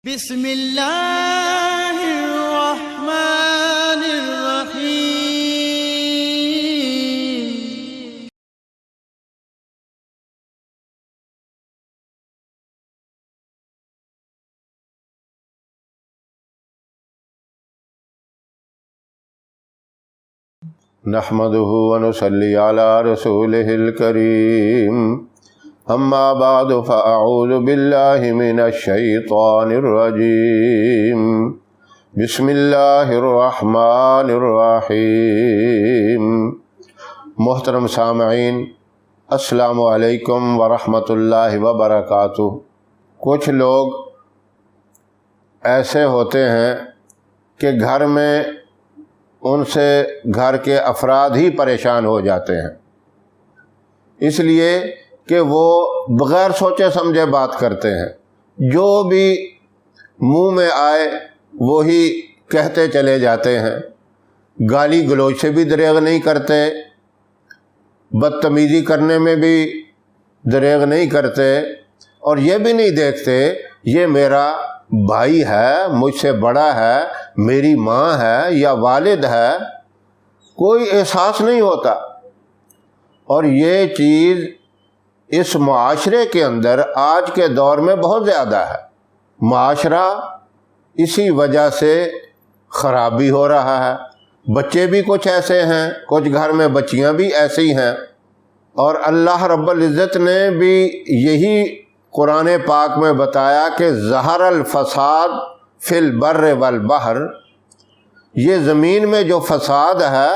بسم اللہ الرحمن الرحیم۔ نحمده ونصلي على رسوله الكريم، اما بعد فاعوذ باللہ من الشیطان الرجیم، بسم اللہ الرحمن الرحیم۔ محترم سامعین، السلام علیکم ورحمۃ اللہ وبرکاتہ۔ کچھ لوگ ایسے ہوتے ہیں کہ گھر میں ان سے گھر کے افراد ہی پریشان ہو جاتے ہیں، اس لیے کہ وہ بغیر سوچے سمجھے بات کرتے ہیں، جو بھی منہ میں آئے وہی کہتے چلے جاتے ہیں، گالی گلوچ سے بھی دریغ نہیں کرتے، بدتمیزی کرنے میں بھی دریغ نہیں کرتے، اور یہ بھی نہیں دیکھتے یہ میرا بھائی ہے، مجھ سے بڑا ہے، میری ماں ہے یا والد ہے، کوئی احساس نہیں ہوتا۔ اور یہ چیز اس معاشرے کے اندر آج کے دور میں بہت زیادہ ہے۔ معاشرہ اسی وجہ سے خراب بھی ہو رہا ہے، بچے بھی کچھ ایسے ہیں، کچھ گھر میں بچیاں بھی ایسی ہیں، اور اللہ رب العزت نے بھی یہی قرآن پاک میں بتایا کہ ظہر الفساد فی البر والبحر، یہ زمین میں جو فساد ہے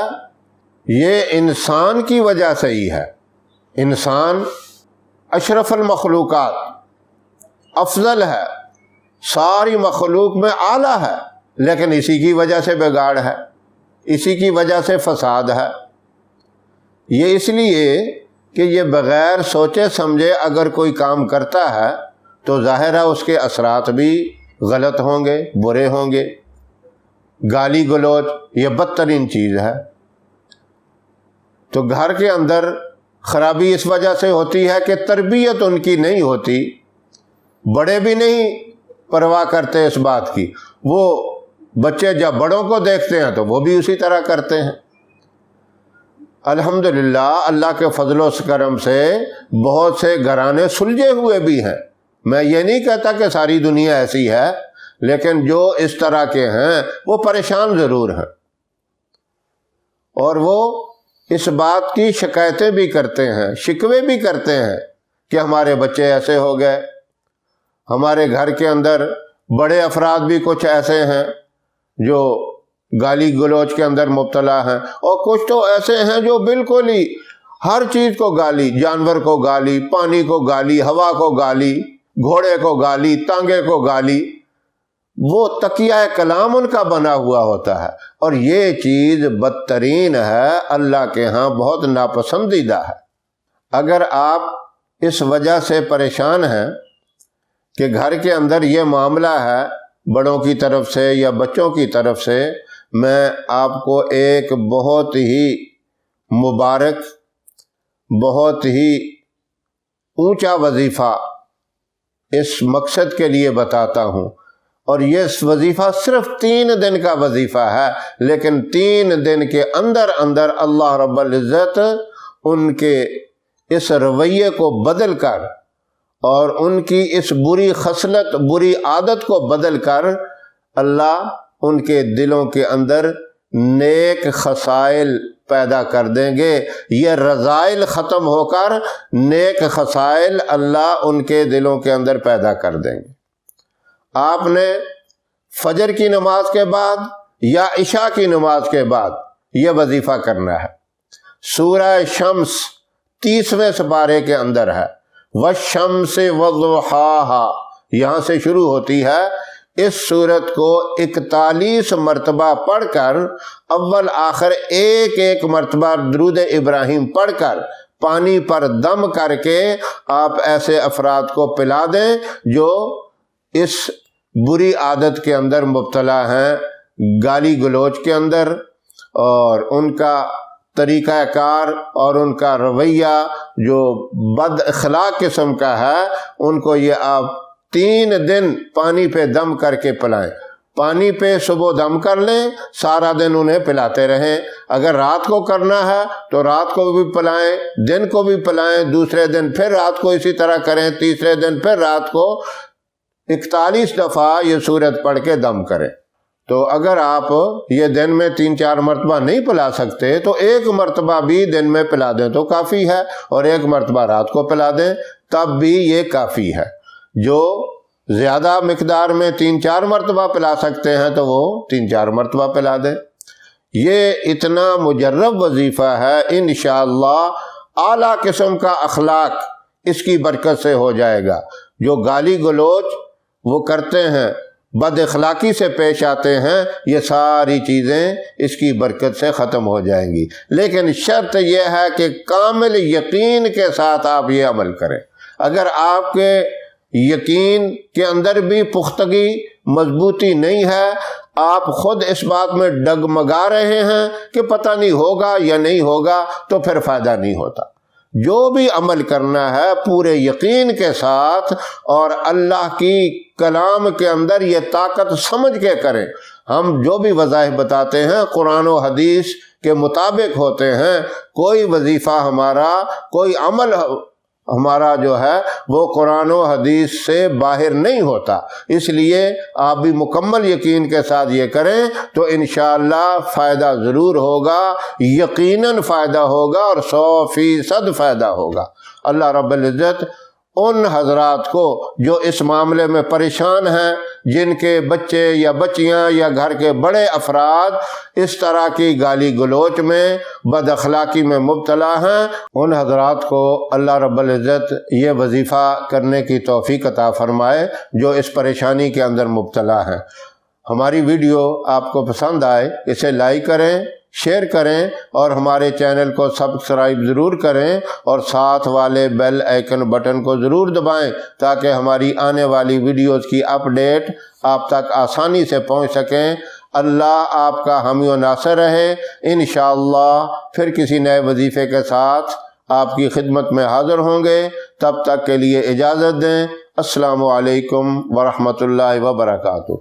یہ انسان کی وجہ سے ہی ہے۔ انسان اشرف المخلوقات، افضل ہے، ساری مخلوق میں اعلیٰ ہے، لیکن اسی کی وجہ سے بگاڑ ہے، اسی کی وجہ سے فساد ہے۔ یہ اس لیے کہ یہ بغیر سوچے سمجھے اگر کوئی کام کرتا ہے تو ظاہر ہے اس کے اثرات بھی غلط ہوں گے، برے ہوں گے۔ گالی گلوچ یہ بدترین چیز ہے۔ تو گھر کے اندر خرابی اس وجہ سے ہوتی ہے کہ تربیت ان کی نہیں ہوتی، بڑے بھی نہیں پرواہ کرتے اس بات کی، وہ بچے جب بڑوں کو دیکھتے ہیں تو وہ بھی اسی طرح کرتے ہیں۔ الحمدللہ اللہ کے فضل و کرم سے بہت سے گھرانے سلجھے ہوئے بھی ہیں، میں یہ نہیں کہتا کہ ساری دنیا ایسی ہے، لیکن جو اس طرح کے ہیں وہ پریشان ضرور ہیں، اور وہ اس بات کی شکایتیں بھی کرتے ہیں، شکوے بھی کرتے ہیں کہ ہمارے بچے ایسے ہو گئے، ہمارے گھر کے اندر بڑے افراد بھی کچھ ایسے ہیں جو گالی گلوچ کے اندر مبتلا ہیں، اور کچھ تو ایسے ہیں جو بالکل ہی ہر چیز کو گالی، جانور کو گالی، پانی کو گالی، ہوا کو گالی، گھوڑے کو گالی، تانگے کو گالی، وہ تکیہ کلام ان کا بنا ہوا ہوتا ہے، اور یہ چیز بدترین ہے، اللہ کے ہاں بہت ناپسندیدہ ہے۔ اگر آپ اس وجہ سے پریشان ہیں کہ گھر کے اندر یہ معاملہ ہے بڑوں کی طرف سے یا بچوں کی طرف سے، میں آپ کو ایک بہت ہی مبارک، بہت ہی اونچا وظیفہ اس مقصد کے لیے بتاتا ہوں، اور یہ وظیفہ صرف 3 دن کا وظیفہ ہے، لیکن 3 دن کے اندر اندر اللہ رب العزت ان کے اس رویے کو بدل کر اور ان کی اس بری خصلت، بری عادت کو بدل کر اللہ ان کے دلوں کے اندر نیک خصائل پیدا کر دیں گے۔ یہ رذائل ختم ہو کر نیک خصائل اللہ ان کے دلوں کے اندر پیدا کر دیں گے۔ آپ نے فجر کی نماز کے بعد یا عشاء کی نماز کے بعد یہ وظیفہ کرنا ہے۔ سورہ شمس 30ویں سپارے کے اندر ہے، وَالشَّمْسِ وَضُحَاهَا، یہاں سے شروع ہوتی ہے۔ اس سورت کو 41 مرتبہ پڑھ کر، اول آخر ایک ایک مرتبہ درود ابراہیم پڑھ کر، پانی پر دم کر کے آپ ایسے افراد کو پلا دیں جو اس بری عادت کے اندر مبتلا ہیں، گالی گلوچ کے اندر، اور ان کا طریقہ کار اور ان کا رویہ جو بد اخلاق قسم کا ہے، ان کو یہ آپ 3 دن پانی پہ دم کر کے پلائیں۔ پانی پہ صبح دم کر لیں، سارا دن انہیں پلاتے رہیں۔ اگر رات کو کرنا ہے تو رات کو بھی پلائیں، دن کو بھی پلائیں، دوسرے دن پھر رات کو اسی طرح کریں، تیسرے دن پھر رات کو 41 دفعہ یہ سورت پڑھ کے دم کریں۔ تو اگر آپ یہ دن میں 3-4 مرتبہ نہیں پلا سکتے تو 1 مرتبہ بھی دن میں پلا دیں تو کافی ہے، اور 1 مرتبہ رات کو پلا دیں تب بھی یہ کافی ہے۔ جو زیادہ مقدار میں 3-4 مرتبہ پلا سکتے ہیں تو وہ 3-4 مرتبہ پلا دیں۔ یہ اتنا مجرب وظیفہ ہے، انشاءاللہ اعلیٰ قسم کا اخلاق اس کی برکت سے ہو جائے گا۔ جو گالی گلوچ وہ کرتے ہیں، بد اخلاقی سے پیش آتے ہیں، یہ ساری چیزیں اس کی برکت سے ختم ہو جائیں گی۔ لیکن شرط یہ ہے کہ کامل یقین کے ساتھ آپ یہ عمل کریں۔ اگر آپ کے یقین کے اندر بھی پختگی، مضبوطی نہیں ہے، آپ خود اس بات میں ڈگمگا رہے ہیں کہ پتہ نہیں ہوگا یا نہیں ہوگا، تو پھر فائدہ نہیں ہوتا۔ جو بھی عمل کرنا ہے پورے یقین کے ساتھ اور اللہ کی کلام کے اندر یہ طاقت سمجھ کے کریں۔ ہم جو بھی وظائف بتاتے ہیں قرآن و حدیث کے مطابق ہوتے ہیں۔ کوئی وظیفہ ہمارا، کوئی عمل ہمارا جو ہے وہ قرآن و حدیث سے باہر نہیں ہوتا۔ اس لیے آپ بھی مکمل یقین کے ساتھ یہ کریں تو انشاءاللہ فائدہ ضرور ہوگا، یقیناً فائدہ ہوگا اور 100% فائدہ ہوگا۔ اللہ رب العزت ان حضرات کو جو اس معاملے میں پریشان ہیں، جن کے بچے یا بچیاں یا گھر کے بڑے افراد اس طرح کی گالی گلوچ میں، بد اخلاقی میں مبتلا ہیں، ان حضرات کو اللہ رب العزت یہ وظیفہ کرنے کی توفیق عطا فرمائے جو اس پریشانی کے اندر مبتلا ہیں۔ ہماری ویڈیو آپ کو پسند آئے اسے لائک کریں، شیئر کریں اور ہمارے چینل کو سبسکرائب ضرور کریں اور ساتھ والے بیل آئیکن بٹن کو ضرور دبائیں تاکہ ہماری آنے والی ویڈیوز کی اپڈیٹ آپ تک آسانی سے پہنچ سکیں۔ اللہ آپ کا حامی و ناصر رہے۔ انشاءاللہ پھر کسی نئے وظیفے کے ساتھ آپ کی خدمت میں حاضر ہوں گے۔ تب تک کے لیے اجازت دیں۔ السلام علیکم ورحمۃ اللہ وبرکاتہ۔